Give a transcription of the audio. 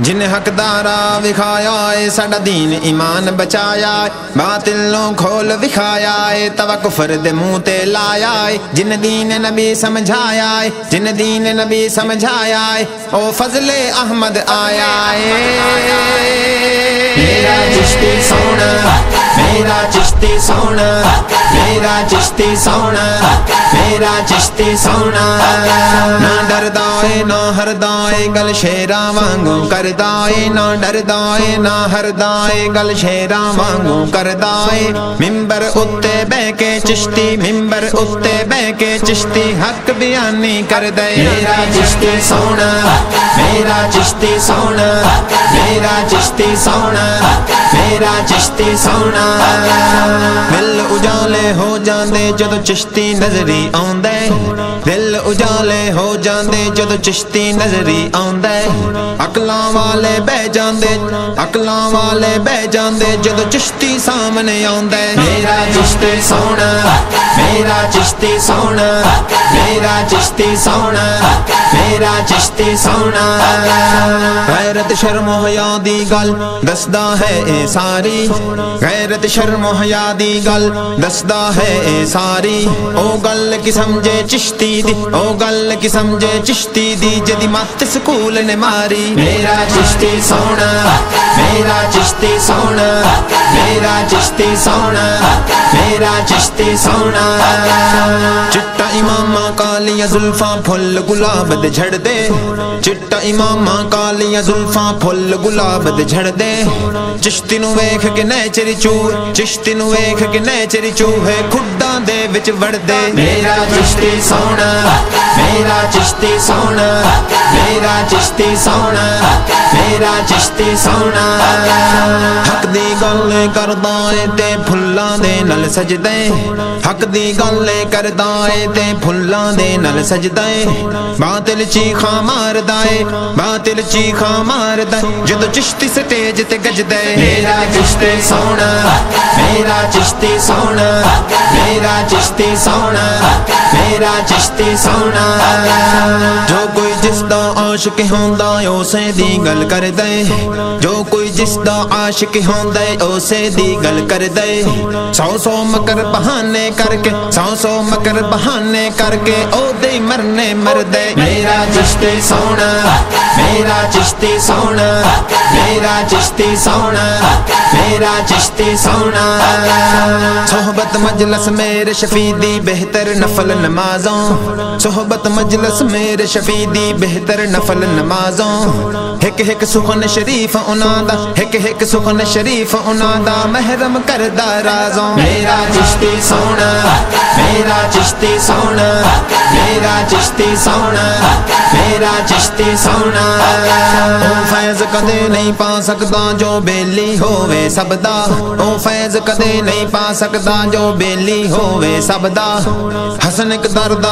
जिन्हें हकदारा विखाया है साडा दीन ईमान बचाया है, बातिलों खोल विखाया है तवा कुफर दे मुंह ते लाया है। जिन दीन नबी समझाया है, जिन दीन नबी समझाया है, ओ फजले अहमद आया है। मेरा चिश्ती सोना, मेरा चिश्ती सोना, मेरा चिश्ती सोना, मेरा चिश्ती सोना। ना डरदा है ना हरदा है गल शेरा वांगू करदा है, ना डरदा है ना हरदा है गल शेरा वांगू करदा है। मिंबर उत्ते बह के चिश्ती, मिंबर उत्ते बह के चिश्ती हक बयानी कर दे। मेरा चिश्ती सोना, मेरा चिश्ती सोना, मेरा चिश्ती सोना, मेरा चिश्ती सोना। दिल उजाले हो जांदे जदों चिश्ती नजरी आउंदा, दिल उजाले हो जांदे जदों चिश्ती नजरी आउंदा। अकलां वाले बह जांदे, अकलां वाले बह जांदे जदों चिश्ती सामने आउंदा। मेरा चिश्ती सोना, मेरा चिश्ती सोना, मेरा चिश्ती सोना, मेरा चिश्ती सोना। गैरत शर्म हया दी गल दसदा है ए सारी, गैरत शर्म हया दी गल दसदा है ए सारी। ओ गल की समझे चिश्ती दी, ओ गल की समझे चिश्ती दी जदी मत स्कूल ने मारी। मेरा चिश्ती सोना, मेरा चिश्ती सोना, मेरा चिश्ती सोना, मेरा चिश्ती सोना। चिट्टा इमामा कालिया जुल्फा फुल गुलाब दे झड़ दे, चिट्टा इमामा कालिया जुल्फा फुल गुलाब दे झड़ दे। चिश्ती नू वेख के नेचरी चूह, चिश्ती नू वेख के नेचरी चूहे खुड्डां दे विच वड़ दे। मेरा चिश्ती सोना, मेरा चिश्ती सोना, मेरा चिश्ती सोना, मेरा चिश्ती सोना। हक दी गल करदा ए ते फुल्लां दे नल सजदे, हक दी गल करदा ए ते फुल्लां दे नल सजदा। बातिल चीखा मारदा ए, बातिल चीखा मारदा जदों चिश्ती स्टेज ते गजदा। मेरा चिश्ती सोना, मेरा चिश्ती सोना, मेरा चिश्ती सोना, मेरा चिश्ती सोना। जो कोई जिसदा आशिक होंदा उसे दी गल कर दे, जो कोई जिसदा आशिक होंदा उसे दी गल कर दे। सौ सौ मकर बहाने करके, सौ सौ मकर बहाने करके ओदे मरने मर दे। मेरा चिश्ती सोना, मेरा चिश्ती सोना, मेरा चिश्ती सोना, मेरा चिश्ती सोना। सोहबत मजलस मेरे शफी दी बेहतर नफल नमाज़ों, सोहबत मजलस मेरे शफी दी बेहतर नफल नमाज़ों। हिक हिक सुखन शरीफ उन्हां दा, हिक हिक सुखन शरीफ उन्हां दा महरम करदा राज़ों। मेरा चिश्ती सोना, मेरा चिश्ती सोना, मेरा चिश्ती सोना, मेरा चिश्ती सोना। ओ फैज़ कदे नहीं पा सकदा जो बेली होवे सबदा, ओ फैज़ कदे नहीं पा सकदा जो बेली होवे सबदा। हसन इक दरदा